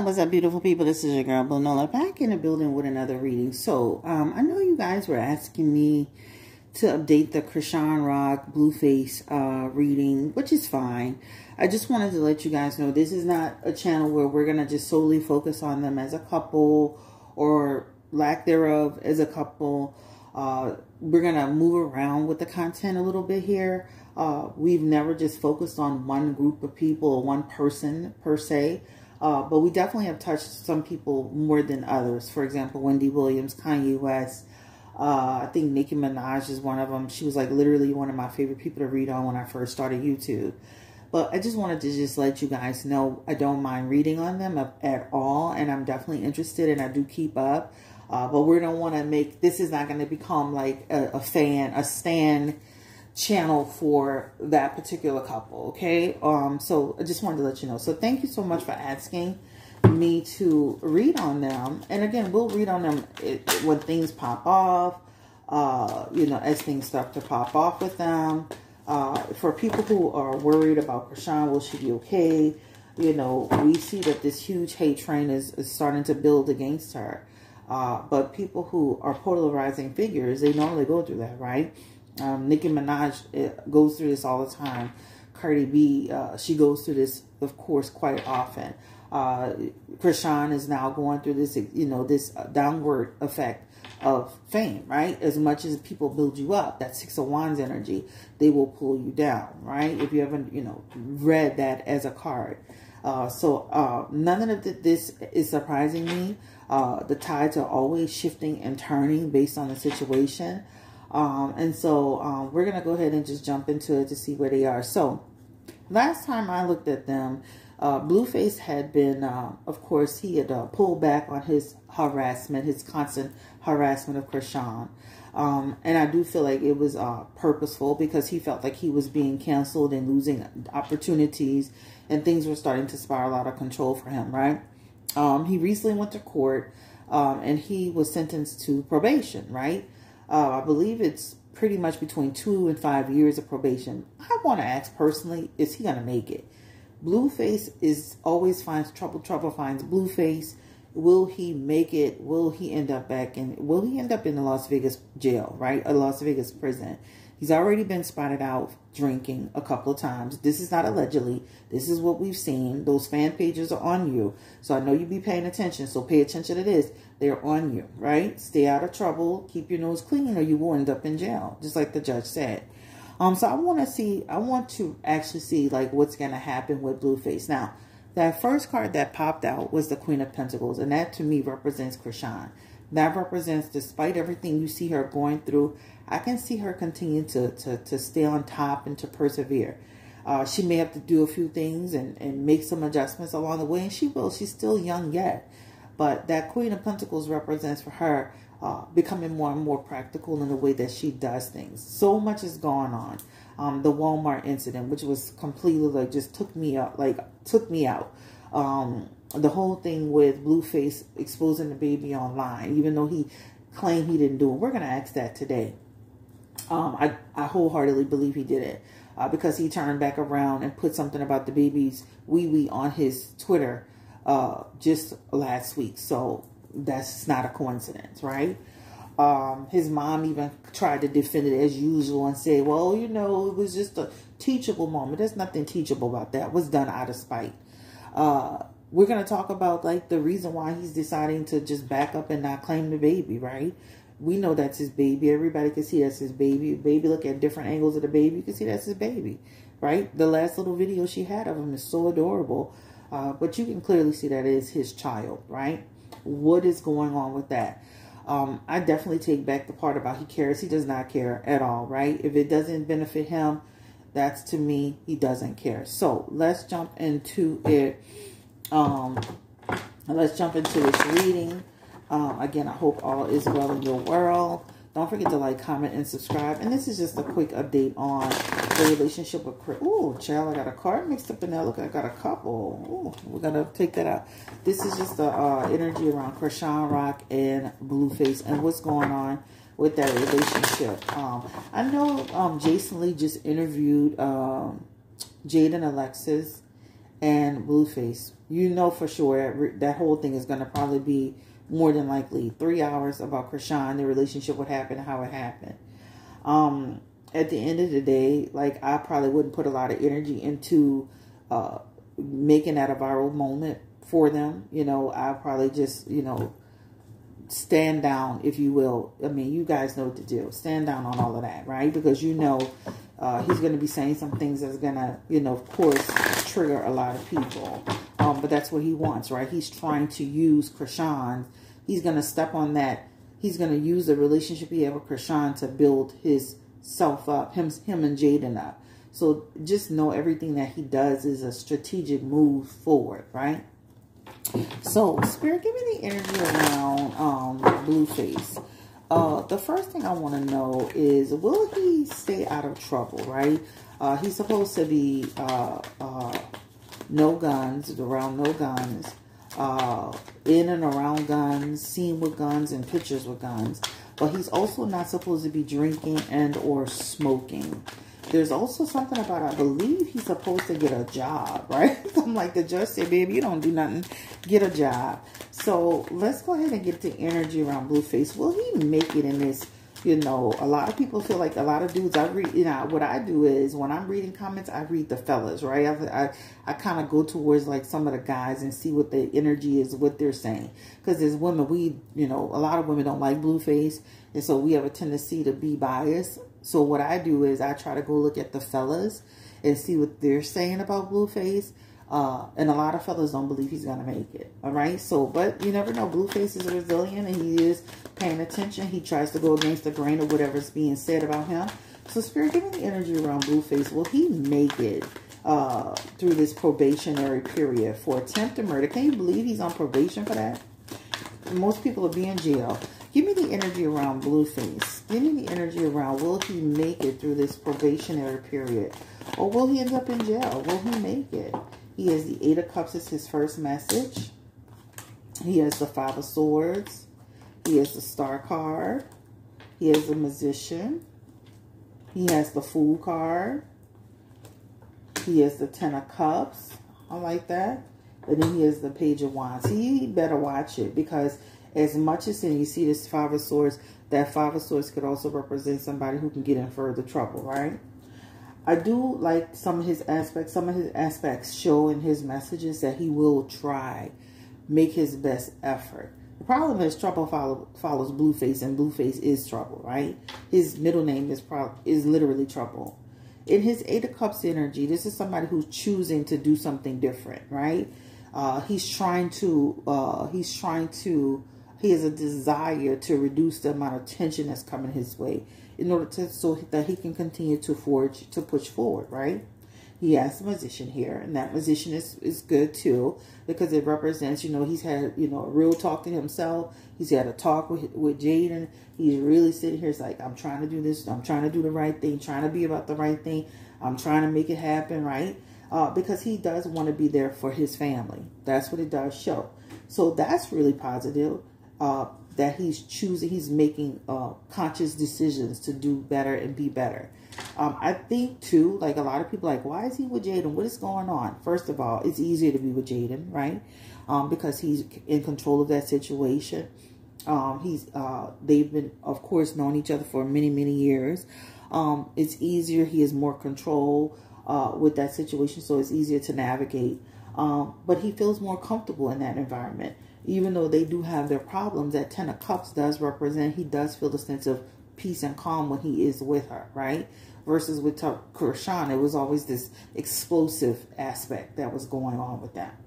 What's up, beautiful people? This is your girl, Nola, back in the building with another reading. So, I know you guys were asking me to update the Chrisean Rock Blueface reading, which is fine. I just wanted to let you guys know this is not a channel where we're going to just solely focus on them as a couple or lack thereof as a couple. We're going to move around with the content a little bit here. We've never just focused on one group of people or one person per se. But we definitely have touched some people more than others. For example, Wendy Williams, Kanye West. I think Nicki Minaj is one of them. She was like literally one of my favorite people to read on when I first started YouTube. But I just wanted to just let you guys know I don't mind reading on them at all. And I'm definitely interested and I do keep up. But we don't want to make, this is not going to become like a stan channel for that particular couple, okay? So I just wanted to let you know. So thank you so much for asking me to read on them. And again, we'll read on them when things pop off, you know, as things start to pop off with them. For people who are worried about Chrisean, will she be okay? You know, we see that this huge hate train is starting to build against her. But people who are polarizing figures, they normally go through that, right? Nicki Minaj goes through this all the time. Cardi B, she goes through this, of course, quite often. Chrisean is now going through this, you know, this downward effect of fame, right? As much as people build you up, that Six of Wands energy, they will pull you down, right? If you haven't, you know, read that as a card. So none of this is surprising me. The tides are always shifting and turning based on the situation. And so we're going to go ahead and just jump into it to see where they are. So last time I looked at them, Blueface had been, of course, he had pulled back on his harassment, his constant harassment of Chrisean. And I do feel like it was purposeful because he felt like he was being canceled and losing opportunities and things were starting to spiral out of control for him, right? He recently went to court and he was sentenced to probation, right? I believe it's pretty much between 2 and 5 years of probation. I want to ask personally, is he going to make it? Blueface always finds trouble. Trouble finds Blueface. Will he make it? Will he end up will he end up in the Las Vegas jail, right? A Las Vegas prison. He's already been spotted out drinking a couple of times. This is not allegedly. This is what we've seen. Those fan pages are on you. So I know you be paying attention. So pay attention to this. They're on you, right? Stay out of trouble. Keep your nose clean or you will end up in jail. Just like the judge said. So I want to actually see like what's going to happen with Blueface. Now, that first card that popped out was the Queen of Pentacles. And that to me represents Chrisean. That represents, despite everything you see her going through, I can see her continue to stay on top and to persevere. She may have to do a few things and make some adjustments along the way, and she will. She's still young yet. But that Queen of Pentacles represents for her becoming more and more practical in the way that she does things. So much is going on. The Walmart incident, which was completely like just took me out. The whole thing with Blueface exposing the baby online, even though he claimed he didn't do it. We're going to ask that today. I wholeheartedly believe he did it because he turned back around and put something about the baby's wee-wee on his Twitter just last week. So that's not a coincidence, right? His mom even tried to defend it as usual and say, well, you know, it was just a teachable moment. There's nothing teachable about that. It was done out of spite. We're going to talk about like the reason why he's deciding to just back up and not claim the baby, right? We know that's his baby. Everybody can see that's his baby. Baby, look at different angles of the baby. You can see that's his baby, right? The last little video she had of him is so adorable. But you can clearly see that is his child, right? What is going on with that? I definitely take back the part about he cares. He does not care at all, right? If it doesn't benefit him, that's to me, he doesn't care. So let's jump into it. Let's jump into this reading. Again, I hope all is well in your world. Don't forget to like, comment, and subscribe. And this is just a quick update on the relationship with Chris. Ooh, child, I got a card mixed up in there. Look, I got a couple. Ooh, we're going to take that out. This is just the energy around Chrisean Rock and Blueface and what's going on with that relationship. I know Jason Lee just interviewed Jade and Alexis. and Blueface. You know for sure that whole thing is going to probably be more than likely 3 hours about Chrisean, the relationship, what happened, how it happened. At the end of the day, like, I probably wouldn't put a lot of energy into making that a viral moment for them. You know, I probably just, you know, stand down, if you will. I mean, you guys know what to do. Stand down on all of that, right? Because you know he's going to be saying some things that's going to, you know, of course, trigger a lot of people. But that's what he wants, right? He's trying to use Chrisean. He's going to step on that. He's going to use the relationship he had with Chrisean to build his self up, him and Jaden up. So just know everything that he does is a strategic move forward, right? So, Spirit, give me the energy around Blueface. The first thing I want to know is, will he stay out of trouble, right? He's supposed to be no guns, around no guns, in and around guns, seen with guns, and pictures with guns. But he's also not supposed to be drinking and or smoking. There's also something about, I believe he's supposed to get a job, right? I'm like, the judge said, baby, you don't do nothing. Get a job. So let's go ahead and get the energy around Blueface. Will he make it in this? You know, a lot of people feel like, a lot of dudes, I read, you know, what I do is when I'm reading comments, I read the fellas, right? I kind of go towards like some of the guys and see what the energy is, what they're saying. Because as women, we, you know, a lot of women don't like Blueface. And so we have a tendency to be biased. So what I do is I try to go look at the fellas and see what they're saying about Blueface. And a lot of fellas don't believe he's going to make it. All right. So, but you never know. Blueface is resilient and he is paying attention. He tries to go against the grain of whatever's being said about him. So, Spirit, give me the energy around Blueface. Will he make it through this probationary period for attempted murder? Can you believe he's on probation for that? Most people will be in jail. Give me the energy around Blueface. Give me the energy around, will he make it through this probationary period? Or will he end up in jail? Will he make it? He has the Eight of Cups as his first message. He has the Five of Swords. He has the Star card. He has the Magician. He has the Fool card. He has the Ten of Cups. I like that. And then he has the Page of Wands. He better watch it, because as much as you see this Five of Swords, that Five of Swords could also represent somebody who can get in further trouble, right? I do like some of his aspects. Some of his aspects show in his messages that he will try, make his best effort. The problem is trouble follows Blueface, and Blueface is trouble, right? His middle name is literally trouble. In his Eight of Cups energy, this is somebody who's choosing to do something different, right? He has a desire to reduce the amount of tension that's coming his way in order to, so that he can continue to push forward, right? He has the Magician here, and that Magician is good too, because it represents, you know, he's had, you know, a real talk to himself. He's had a talk with Jaden. He's really sitting here. It's like, I'm trying to do this. I'm trying to do the right thing, trying to be about the right thing. I'm trying to make it happen, right? Because he does want to be there for his family. That's what it does show. So that's really positive. That he's making conscious decisions to do better and be better. I think too, like a lot of people like, why is he with Jaden? What is going on? First of all, it's easier to be with Jaden, right? Because he's in control of that situation. They've been, of course, known each other for many, many years. It's easier. He has more control with that situation, so it's easier to navigate. But he feels more comfortable in that environment. Even though they do have their problems, that Ten of Cups does represent, he does feel the sense of peace and calm when he is with her, right? Versus with Chrisean, it was always this explosive aspect that was going on with that.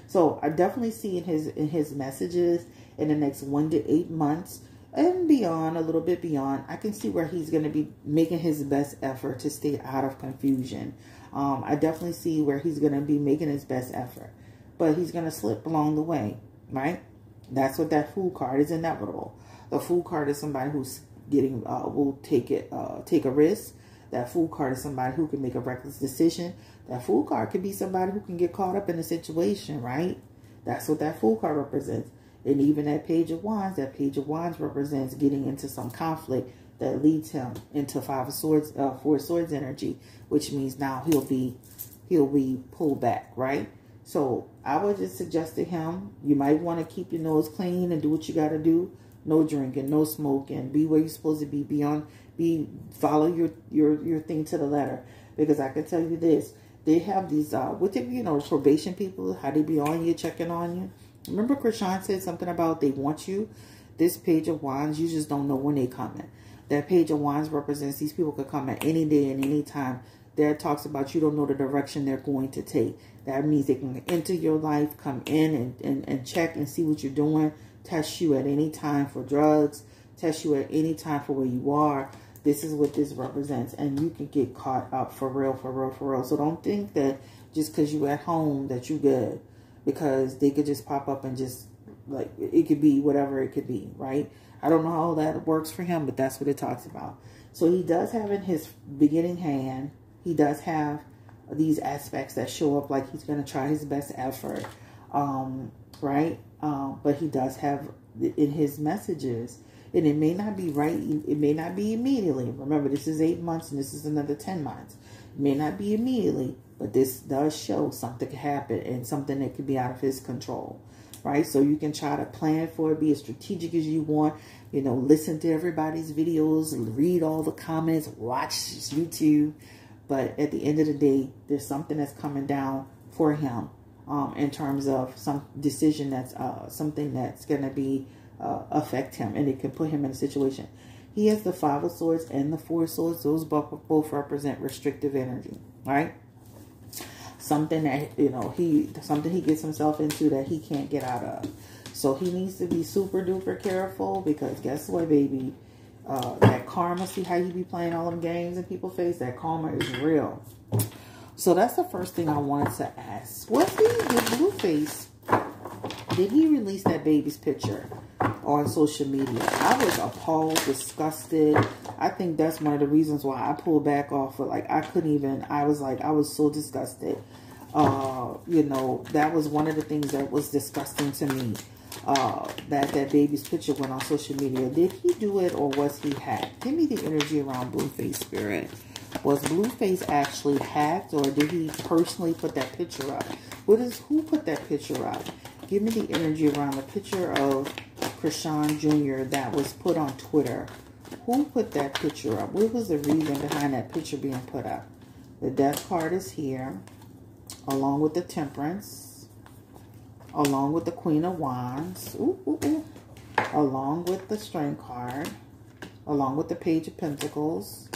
So I definitely see in his messages in the next 1 to 8 months and beyond, a little bit beyond, I can see where he's going to be making his best effort to stay out of confusion. I definitely see where he's going to be making his best effort, but he's going to slip along the way. Right? That's what that Fool card is, inevitable. The Fool card is somebody who's will take a risk. That Fool card is somebody who can make a reckless decision. That Fool card could be somebody who can get caught up in a situation, right? That's what that Fool card represents. And even that Page of Wands represents getting into some conflict that leads him into Four of Swords energy, which means now he'll be pulled back, right? So I would just suggest to him, you might want to keep your nose clean and do what you got to do. No drinking, no smoking. Be where you're supposed to be. Follow your thing to the letter. Because I can tell you this, they have these probation people, how they be on you, checking on you. Remember Chrisean said something about they want you. This page of wands, you just don't know when they coming. That page of wands represents these people could come at any day and any time. That talks about you don't know the direction they're going to take. That means they can enter your life, come in and check and see what you're doing, test you at any time for drugs, test you at any time for where you are. This is what this represents. And you can get caught up for real, for real, for real. So don't think that just because you're at home that you're good. Because they could just pop up and just, like, it could be whatever it could be, right? I don't know how that works for him, but that's what it talks about. So he does have in his beginning hand, he does have these aspects that show up like he's going to try his best effort, right? But he does have in his messages, and it may not be right. It may not be immediately. Remember, this is 8 months and this is another 10 months. It may not be immediately, but this does show something could happen and something that could be out of his control, right? So you can try to plan for it, be as strategic as you want, you know, listen to everybody's videos, read all the comments, watch YouTube. But at the end of the day, there's something that's coming down for him in terms of some decision that's something that's going to be affect him, and it can put him in a situation. He has the 5 of Swords and the 4 of Swords. Those both represent restrictive energy, right? Something that, you know, something he gets himself into that he can't get out of. So he needs to be super duper careful, because guess what, baby? That karma, see how you be playing all them games in people's face? That karma is real. So that's the first thing I wanted to ask. Did Blueface, did he release that baby's picture on social media? I was appalled, disgusted. I think that's one of the reasons why I pulled back off of, like, I was so disgusted. You know, that was one of the things that was disgusting to me. That baby's picture went on social media. Did he do it, or was he hacked? Give me the energy around Blueface, Spirit. Was Blueface actually hacked, or did he personally put that picture up? Who put that picture up? Give me the energy around the picture of Chrisean Jr. that was put on Twitter. Who put that picture up? What was the reason behind that picture being put up? The Death card is here, along with the Temperance, along with the Queen of Wands, along with the Strength card, along with the Page of Pentacles,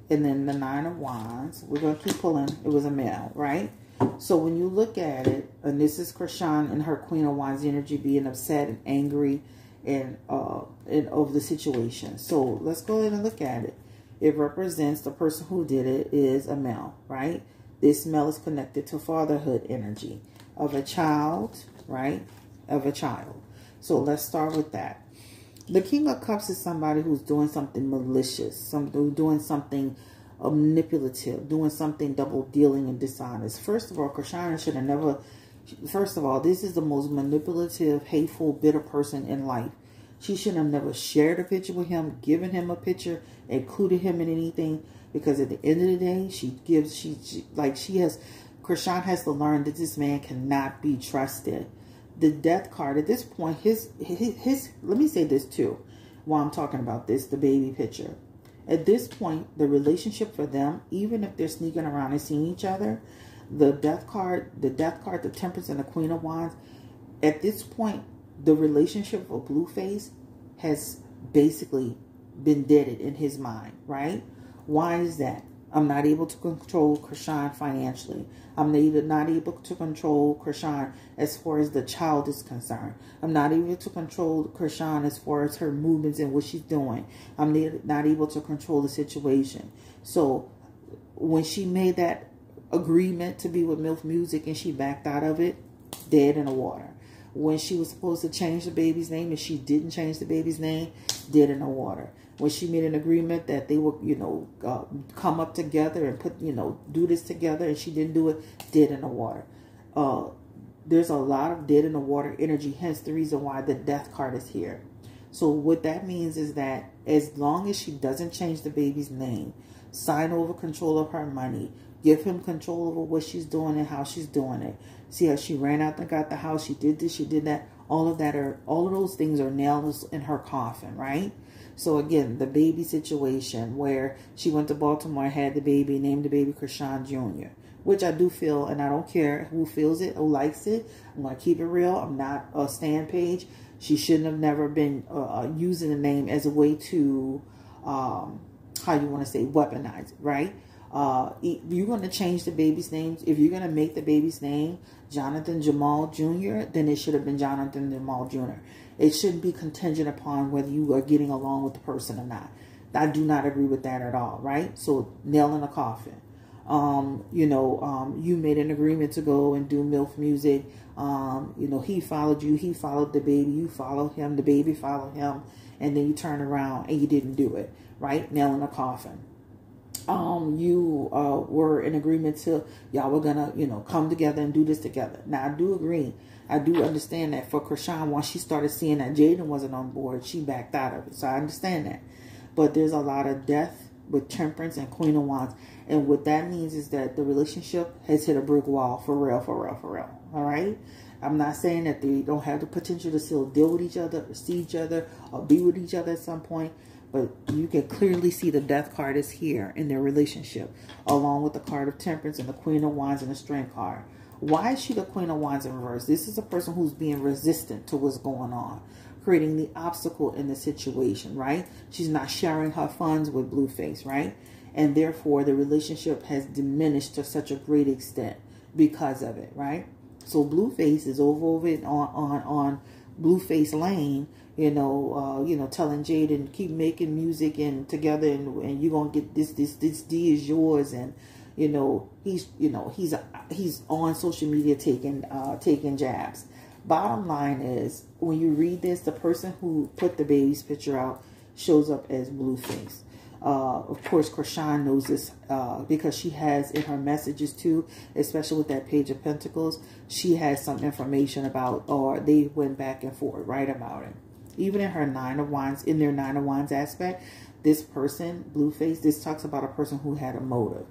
and then the 9 of Wands. We're going to keep pulling. It was a male, right? So when you look at it, and this is Chrisean and her Queen of Wands energy being upset and angry and over the situation. So let's go ahead and look at it. It represents the person who did it is a male, right? This male is connected to fatherhood energy of a child, right? Of a child. So let's start with that. The King of Cups is somebody who's doing something malicious, doing something manipulative, doing something double dealing and dishonest. First of all, Chrisean should have never. First of all, this is the most manipulative, hateful, bitter person in life. She should have never shared a picture with him, given him a picture, included him in anything. Because at the end of the day, Chrisean has to learn that this man cannot be trusted. The Death card at this point, let me say this too, while I'm talking about this, the baby picture. At this point, the relationship for them, even if they're sneaking around and seeing each other, the Death card, the Temperance, and the Queen of Wands, at this point, the relationship of Blueface has basically been deaded in his mind, right? Why is that? I'm not able to control Chrisean financially. I'm not able to control Chrisean as far as the child is concerned. I'm not able to control Chrisean as far as her movements and what she's doing. I'm not able to control the situation. So when she made that agreement to be with MILF Music and she backed out of it, dead in the water. When she was supposed to change the baby's name and she didn't change the baby's name, dead in the water. When she made an agreement that they would, come up together and put, do this together, and she didn't do it, dead in the water. There's a lot of dead in the water energy, hence the reason why the Death card is here. So what that means is that as long as she doesn't change the baby's name, sign over control of her money, give him control over what she's doing and how she's doing it, See how she ran out and got the house. She did this, she did that. All of those things are nails in her coffin, right? So again, the baby situation where she went to Baltimore, had the baby, named the baby Chrisean Jr., which I do feel, and I don't care who feels it, who likes it. I'm going to keep it real. I'm not a stand page. She shouldn't have never been using the name as a way to, how you want to say, weaponize it, right? You're going to change the baby's name. If you're going to make the baby's name Jonathan Jamal Jr., then it should have been Jonathan Jamal Jr. It shouldn't be contingent upon whether you are getting along with the person or not. I do not agree with that at all, right? So, nail in a coffin. You made an agreement to go and do MILF music. He followed you. He followed the baby. You followed him. The baby followed him. And then you turn around and you didn't do it, right? Nail in a coffin. You were in agreement to, y'all were gonna, come together and do this together. Now, I do agree. I do understand that for Chrisean, once she started seeing that Jaden wasn't on board, she backed out of it. So I understand that. But there's a lot of death with Temperance and Queen of Wands. And what that means is that the relationship has hit a brick wall, for real, for real, for real. All right? I'm not saying that they don't have the potential to still deal with each other, or see each other, or be with each other at some point. But you can clearly see the death card is here in their relationship, along with the card of Temperance and the Queen of Wands and the Strength card. Why is she the Queen of Wands in reverse? This is a person who's being resistant to what's going on, creating the obstacle in the situation, right? She's not sharing her funds with Blueface, right? And therefore, the relationship has diminished to such a great extent because of it, right? So Blueface is over it on Blueface Lane, telling Jaden, keep making music and together, and you're gonna get this D is yours, and he's on social media taking jabs. Bottom line is, when you read this, the person who put the baby's picture out shows up as Blueface. Of course, Chrisean knows this because she has in her messages too, especially with that Page of Pentacles, she has some information about, or they went back and forth, right, about it. Even in her Nine of Wands, in their Nine of Wands aspect, this person, Blueface, this talks about a person who had a motive.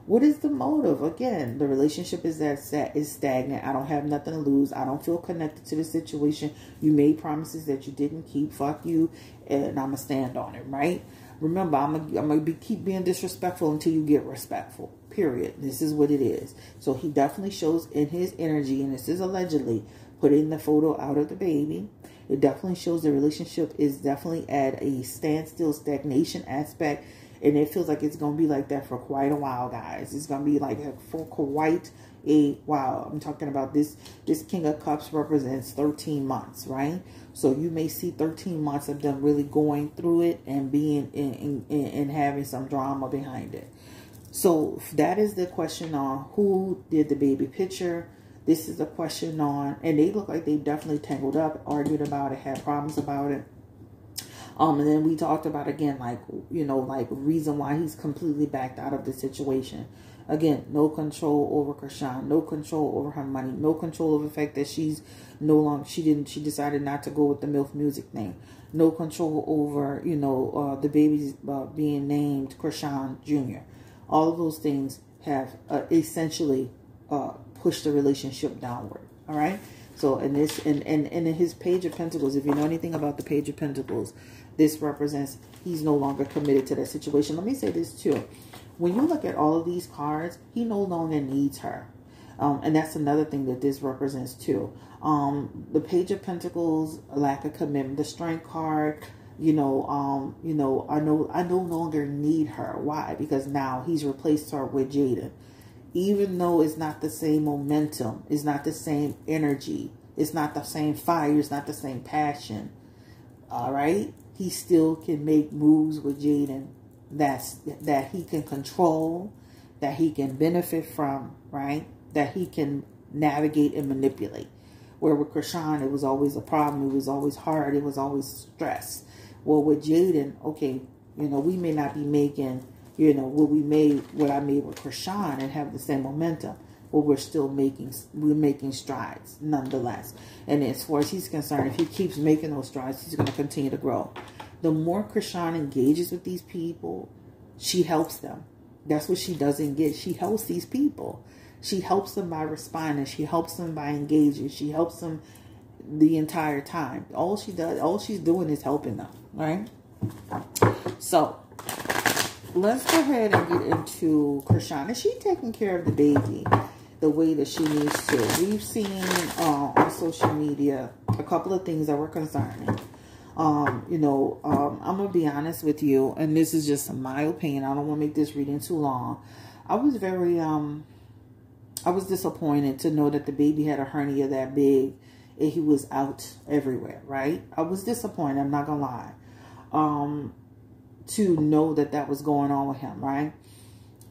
What is the motive? Again, the relationship is stagnant. I don't have nothing to lose. I don't feel connected to the situation. You made promises that you didn't keep. Fuck you, and I'm gonna stand on it, right? Remember, I'm gonna keep being disrespectful until you get respectful. Period. This is what it is. So he definitely shows in his energy, and this is allegedly putting the photo out of the baby. It definitely shows the relationship is definitely at a standstill, stagnation aspect. And it feels like it's going to be like that for quite a while, guys. It's going to be like for quite a while. I'm talking about this King of Cups represents 13 months, right? So you may see 13 months of them really going through it and being and having some drama behind it. So that is the question on who did the baby picture. This is the question on, and they look like they definitely tangled up, argued about it, had problems about it. And then we talked about, again, like reason why he's completely backed out of the situation. Again, no control over Chrisean, no control over her money, no control over the fact that she's no longer, she decided not to go with the MILF music name. No control over, the baby's being named Chrisean Jr. All of those things have essentially pushed the relationship downward. All right. So in this, and in his Page of Pentacles, if you know anything about the Page of Pentacles, this represents he's no longer committed to that situation. Let me say this too. When you look at all of these cards, he no longer needs her. And that's another thing that this represents too. The Page of Pentacles, lack of commitment. The Strength card, I no longer need her. Why? Because now he's replaced her with Jaden. Even though it's not the same momentum, it's not the same energy, it's not the same fire, it's not the same passion, all right? He still can make moves with Jaden that he can control, that he can benefit from, right? That he can navigate and manipulate. Where with Chrisean, it was always a problem, it was always hard, it was always stress. Well, with Jaden, okay, we may not be making what I made with Chrisean and have the same momentum, but we're making strides nonetheless. And as far as he's concerned, if he keeps making those strides, he's going to continue to grow. The more Chrisean engages with these people, she helps them. That's what she doesn't get. She helps these people. She helps them by responding. She helps them by engaging. She helps them the entire time. All she's doing is helping them, right? So let's go ahead and get into Chrisean. Is she taking care of the baby the way that she needs to? We've seen on social media a couple of things that were concerning. I'm gonna be honest with you, and this is just my opinion. I don't want to make this reading too long. I was disappointed to know that the baby had a hernia that big and he was out everywhere, right? I was disappointed, I'm not gonna lie. To know that was going on with him, right?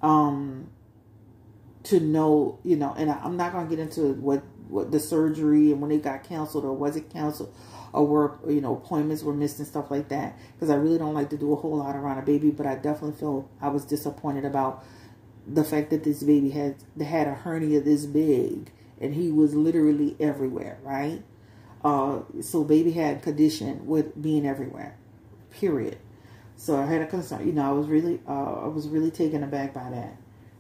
To know, and I'm not gonna get into what the surgery and when it got canceled or was it canceled or were, appointments were missed and stuff like that, because I really don't like to do a whole lot around a baby, but I definitely feel I was disappointed about the fact that this baby had a hernia this big and he was literally everywhere, right? So baby had condition with being everywhere, period. So I had a concern, I was really taken aback by that.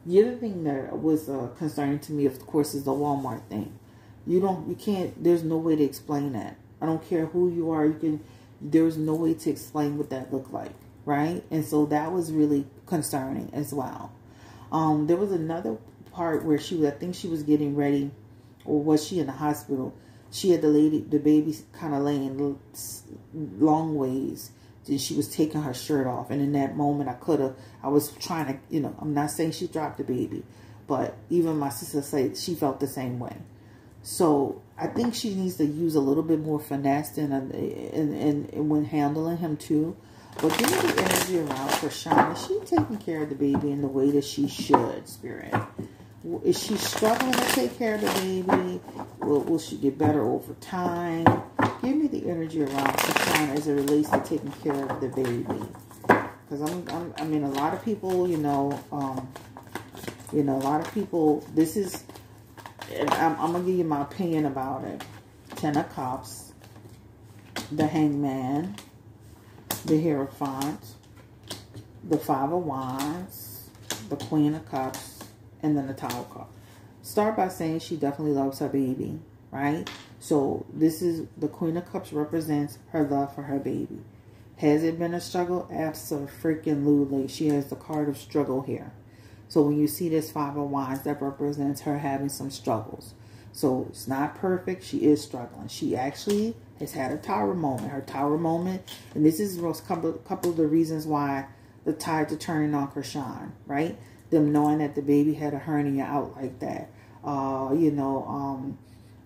The other thing that was concerning to me, of course, is the Walmart thing. There's no way to explain that. I don't care who you are, there's no way to explain what that looked like, right? And so that was really concerning as well. There was another part where I think she was getting ready, or was she in the hospital? She had the baby kind of laying long ways, and she was taking her shirt off. And in that moment, I was trying to, I'm not saying she dropped the baby, but even my sister said she felt the same way. So I think she needs to use a little bit more finesse and when handling him too. But give me the energy around Chrisean. Is she taking care of the baby in the way that she should, Spirit? Is she struggling to take care of the baby? Will she get better over time? Give me the energy around Chrisean as it relates to taking care of the baby. Because I mean, a lot of people, a lot of people, this is, and I'm going to give you my opinion about it. Ten of Cups, the Hangman, the Hierophant, the Five of Wands, the Queen of Cups, and then the Tower of Cups. Start by saying she definitely loves her baby, right? So this is, the Queen of Cups represents her love for her baby. Has it been a struggle? Absolutely. She has the card of struggle here. So when you see this Five of Wands, that represents her having some struggles. So it's not perfect. She is struggling. She actually has had a tower moment. Her tower moment. And this is a couple of the reasons why the tides are turning on Chrisean, right? Them knowing that the baby had a hernia out like that.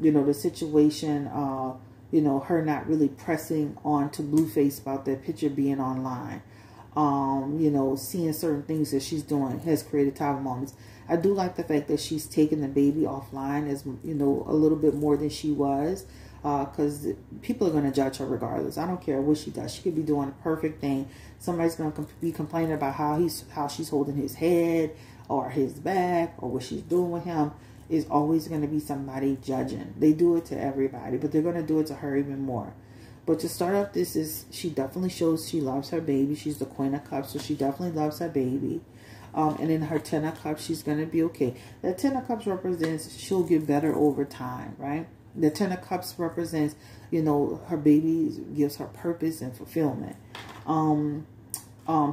The situation, her not really pressing on to Blueface about that picture being online. Seeing certain things that she's doing has created tower moments. I do like the fact that she's taking the baby offline as, a little bit more than she was. Because people are going to judge her regardless. I don't care what she does. She could be doing a perfect thing. Somebody's going to be complaining about how she's holding his head or his back or what she's doing with him. Is always going to be somebody judging. They do it to everybody, but they're going to do it to her even more. But to start off, she definitely shows she loves her baby. She's the Queen of Cups, so she definitely loves her baby. And in her Ten of Cups, she's going to be okay. That Ten of Cups represents she'll get better over time, right? The Ten of Cups represents, her baby gives her purpose and fulfillment.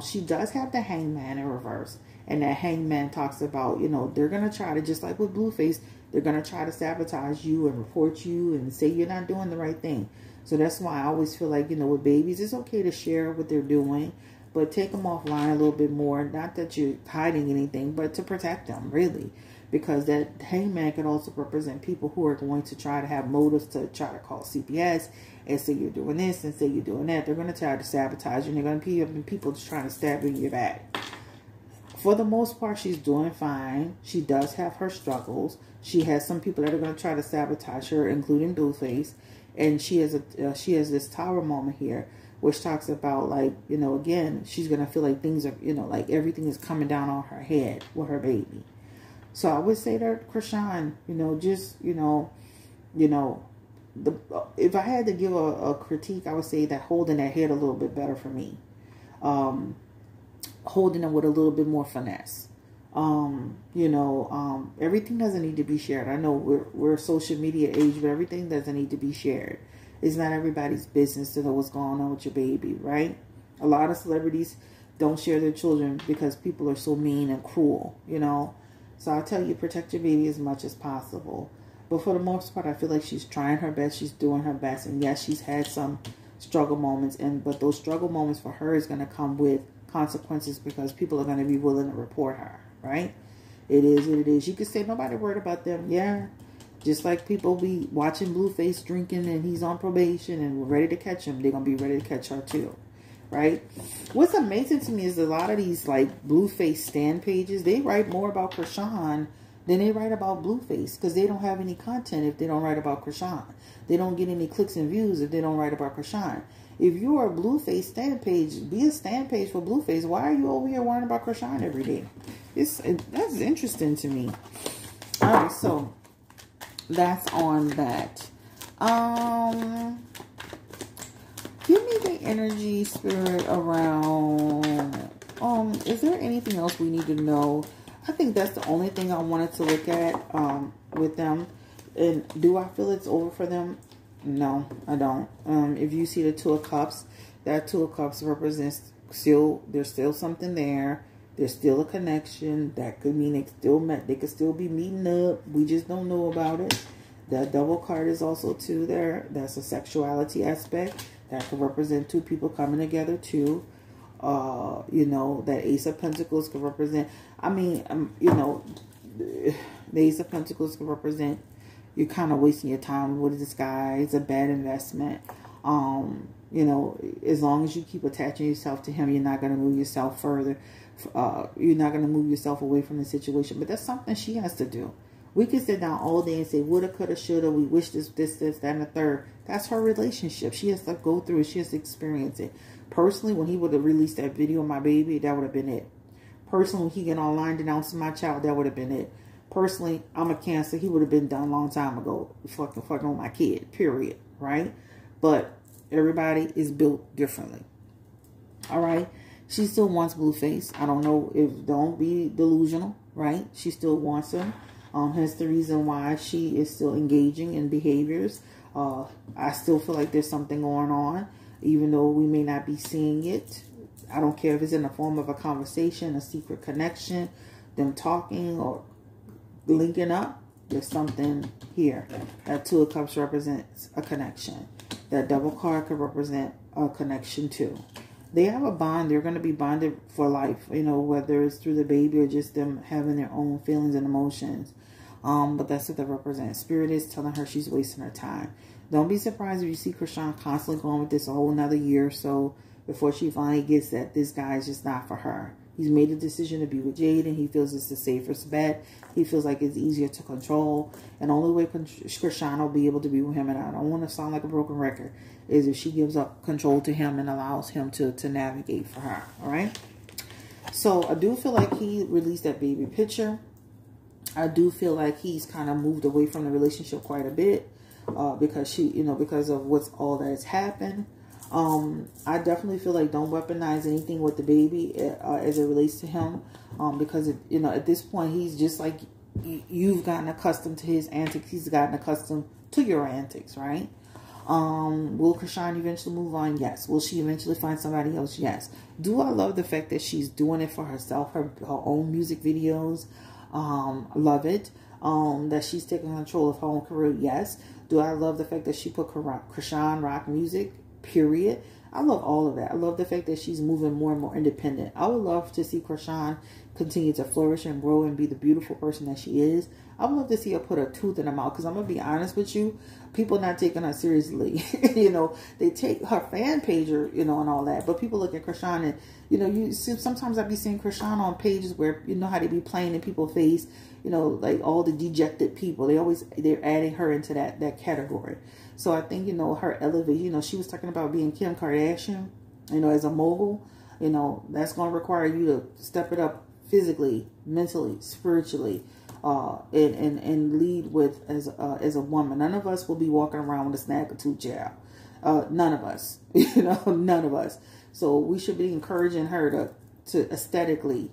She does have the Hangman in reverse. And that Hangman talks about, they're going to try to, just like with Blueface, they're going to try to sabotage you and report you and say you're not doing the right thing. So that's why I always feel like, with babies, it's okay to share what they're doing, but take them offline a little bit more. Not that you're hiding anything, but to protect them, really. Because that Hangman can also represent people who are going to try to have motives to try to call CPS and say you're doing this and say you're doing that. They're going to try to sabotage you, and they're going to be people just trying to stab you in your back. For the most part, she's doing fine. She does have her struggles. She has some people that are going to try to sabotage her, including Blueface. And she has this tower moment here, which talks about, like, again, she's going to feel like things are, like everything is coming down on her head with her baby. So I would say that Chrisean, if I had to give a critique, I would say that holding that head a little bit better for me. Holding them with a little bit more finesse. Everything doesn't need to be shared. I know we're a social media age, but everything doesn't need to be shared. It's not everybody's business to know what's going on with your baby, right? A lot of celebrities don't share their children because people are so mean and cruel, So I tell you, protect your baby as much as possible. But for the most part, I feel like she's trying her best. She's doing her best. And yes, she's had some struggle moments. But those struggle moments for her is going to come with consequences because people are going to be willing to report her, right? It is what it is. You could say nobody worried about them. Yeah. Just like people be watching Blueface drinking and he's on probation and we're ready to catch him. They're going to be ready to catch her too. Right? What's amazing to me is a lot of these like Blueface stand pages, they write more about Chrisean than they write about Blueface because they don't have any content if they don't write about Chrisean. They don't get any clicks and views if they don't write about Chrisean. If you're a Blueface stand page, be a stand page for Blueface. Why are you over here worrying about Chrisean every day? That's interesting to me. All right, so that's on that. Give me the energy, spirit around. Is there anything else we need to know? I think that's the only thing I wanted to look at with them. And do I feel it's over for them? No, I don't. If you see the Two of Cups, that Two of Cups represents there's still something there. There's still a connection. That could mean they could still be meeting up. We just don't know about it. That double card is also too there. That's a sexuality aspect. That could represent two people coming together too. That Ace of Pentacles could represent, the Ace of Pentacles could represent you're kind of wasting your time with this guy. It's a bad investment. As long as you keep attaching yourself to him, you're not going to move yourself further. You're not going to move yourself away from the situation. But that's something she has to do. We can sit down all day and say, woulda, coulda, shoulda, we wish this, that, and the third. That's her relationship. She has to go through it. She has to experience it. Personally, when he would have released that video of my baby, that would have been it. Personally, when he get online denouncing my child, that would have been it. Personally, I'm a Cancer. He would have been done a long time ago. Fucking on my kid, period. Right? But everybody is built differently. All right? She still wants Blueface. I don't know don't be delusional. Right? She still wants him. Hence the reason why she is still engaging in behaviors. I still feel like there's something going on, even though we may not be seeing it. I don't care if it's in the form of a conversation, a secret connection, them talking or linking up. There's something here. That Two of Cups represents a connection. That double card could represent a connection too. They have a bond. They're going to be bonded for life, whether it's through the baby or just them having their own feelings and emotions. But that's what that represents. Spirit is telling her she's wasting her time. Don't be surprised if you see Chrisean constantly going with this a whole another year or so before she finally gets that this guy is just not for her. He's made a decision to be with Jade and he feels it's the safest bet. He feels like it's easier to control. And the only way Chrisean will be able to be with him, and I don't want to sound like a broken record, is if she gives up control to him and allows him to navigate for her. All right? So I do feel like he released that baby picture. I do feel like he's kind of moved away from the relationship quite a bit because because of all that has happened. I definitely feel like don't weaponize anything with the baby as it relates to him because at this point he's just like you've gotten accustomed to his antics. He's gotten accustomed to your antics, right? Will Chrisean eventually move on? Yes. Will she eventually find somebody else? Yes. Do I love the fact that she's doing it for herself, her own music videos? Love it. That she's taking control of her own career. Yes. Do I love the fact that she put Chrisean rock music? Period. I love all of that. I love the fact that she's moving more and more independent. I would love to see Chrisean continue to flourish and grow and be the beautiful person that she is. I would love to see her put a tooth in her mouth because I'm going to be honest with you. People not taking her seriously. They take her fan pager, and all that. But people look at Chrisean and, you see, sometimes I be seeing Chrisean on pages where, how they be playing in people's face, like all the dejected people. They're adding her into that category. So I think, her elevation, she was talking about being Kim Kardashian, as a mogul, that's going to require you to step it up physically, mentally, spiritually, and lead with as a woman. None of us will be walking around with a snag-a-tooth jab. None of us, none of us. So we should be encouraging her to aesthetically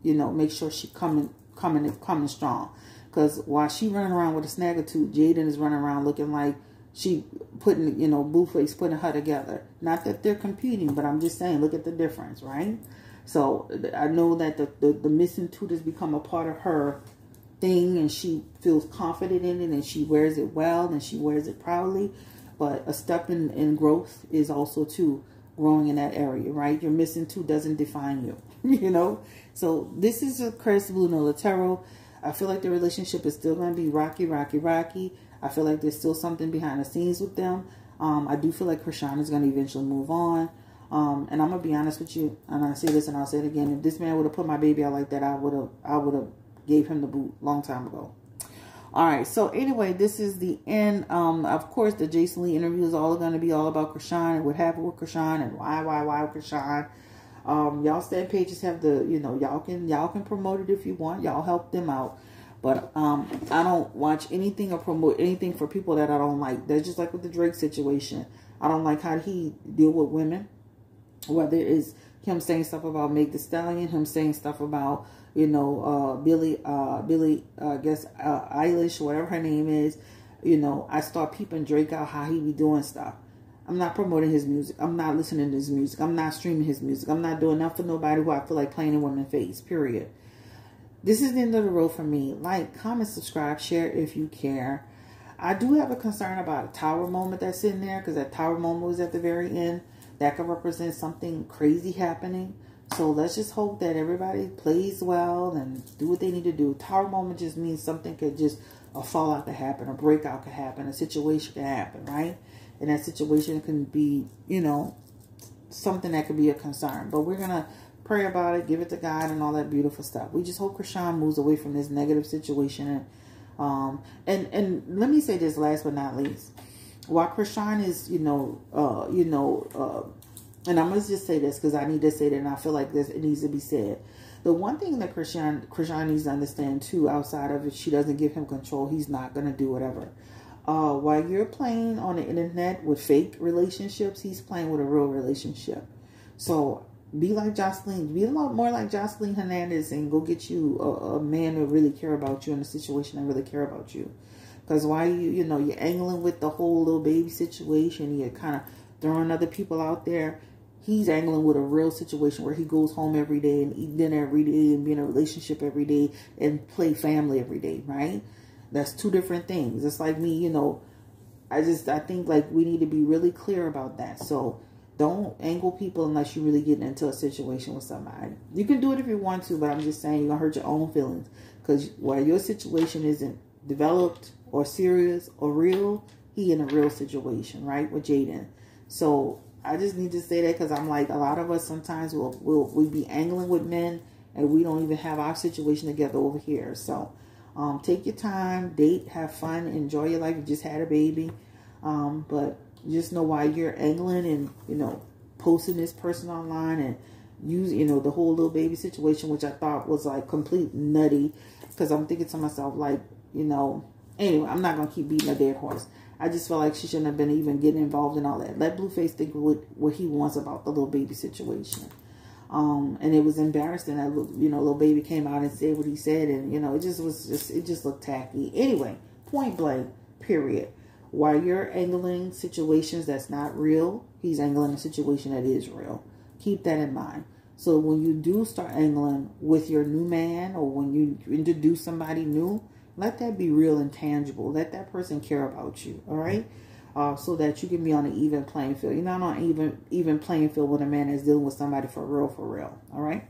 you know, make sure she coming strong. Because while she running around with a snaggertooth, Jaden is running around looking like she putting, you know, Blueface putting her together. Not that they're competing, but I'm just saying, look at the difference, right? So I know that the missing tooth has become a part of her thing, and she feels confident in it, and she wears it well, and she wears it proudly. But a step in growth is also too growing in that area, right? Your missing tooth doesn't define you, you know? So this is a Crest Blue Nola Tarot. I feel like the relationship is still going to be rocky. I feel like there's still something behind the scenes with them. I do feel like Chrisean is going to eventually move on. And I'm going to be honest with you, and I say this and I'll say it again. If this man would have put my baby out like that, I would have gave him the boot long time ago. All right, so anyway, this is the end. Of course, the Jason Lee interview is all going to be all about Chrisean and what happened with Chrisean and why Chrisean. Y'all stand pages have the, you know, y'all can promote it if you want. Y'all help them out. But I don't watch anything or promote anything for people that I don't like. That's just like with the Drake situation. I don't like how he deal with women. Whether it's him saying stuff about Meg Thee Stallion, him saying stuff about, you know, Billie, I guess, Eilish, whatever her name is. You know, I start peeping Drake out how he be doing stuff. I'm not promoting his music. I'm not listening to his music. I'm not streaming his music. I'm not doing nothing for nobody who I feel like playing in women's face, period. This is the end of the road for me. Like, comment, subscribe, share if you care. I do have a concern about a tower moment that's in there, because that tower moment was at the very end. That could represent something crazy happening. So let's just hope that everybody plays well and do what they need to do. Tower moment just means something could just, a fallout could happen, a breakout could happen, a situation could happen, right? And that situation can be, you know, something that could be a concern. But we're going to pray about it, give it to God and all that beautiful stuff. We just hope Chrisean moves away from this negative situation. And let me say this last but not least. While Chrisean is, and I'm going to just say this because I need to say that, and I feel like this, it needs to be said. The one thing that Chrisean needs to understand too, outside of it, she doesn't give him control. He's not going to do whatever. While you're playing on the internet with fake relationships, he's playing with a real relationship. So be like Jocelyn, be a lot more like Jocelyn Hernandez, and go get you a man who really care about you in a situation that really care about you. Because while you're angling with the whole little baby situation, you're kind of throwing other people out there. He's angling with a real situation where he goes home every day and eat dinner every day and be in a relationship every day and play family every day, right? That's two different things. It's like me, I think like we need to be really clear about that. So don't angle people unless you're really getting into a situation with somebody. You can do it if you want to, but I'm just saying you're going to hurt your own feelings. Because while your situation isn't developed or serious or real, he in a real situation, right, with Jaden. So I just need to say that because I'm like, a lot of us sometimes we'll be angling with men and we don't even have our situation together over here. So take your time, date, have fun, enjoy your life. You just had a baby. But just know why you're angling and, posting this person online and use, the whole little baby situation, which I thought was like complete nutty, because I'm thinking to myself, like, anyway, I'm not going to keep beating a dead horse. I just feel like she shouldn't have been even getting involved in all that. Let Blueface think what he wants about the little baby situation. And it was embarrassing that, little baby came out and said what he said. And, it just looked tacky. Anyway, point blank, period. While you're angling situations that's not real, he's angling a situation that is real. Keep that in mind. So when you do start angling with your new man, or when you introduce somebody new, let that be real and tangible. Let that person care about you, all right? So that you can be on an even playing field. You're not on an even playing field with a man that's dealing with somebody for real, all right?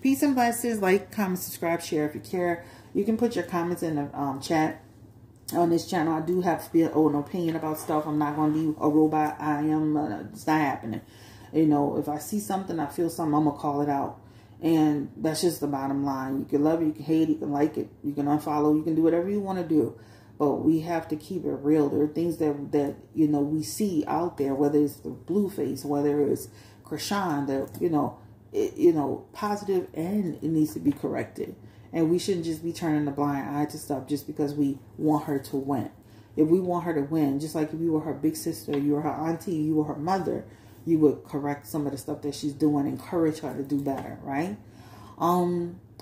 Peace and blessings. Like, comment, subscribe, share if you care. You can put your comments in the chat on this channel. I do have an opinion about stuff. I'm not going to be a robot. I am. It's not happening. If I see something, I feel something, I'm going to call it out. And that's just the bottom line. You can love it, you can hate it, you can like it, you can unfollow, you can do whatever you want to do. But we have to keep it real. There are things that we see out there, whether it's the Blueface, whether it's Chrisean, that, positive, and it needs to be corrected. And we shouldn't just be turning a blind eye to stuff just because we want her to win. If we want her to win, just like if you were her big sister, you were her auntie, you were her mother, you would correct some of the stuff that she's doing, encourage her to do better, right?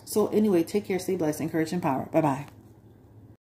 So anyway, take care, stay blessed, encourage, empower. Bye-bye.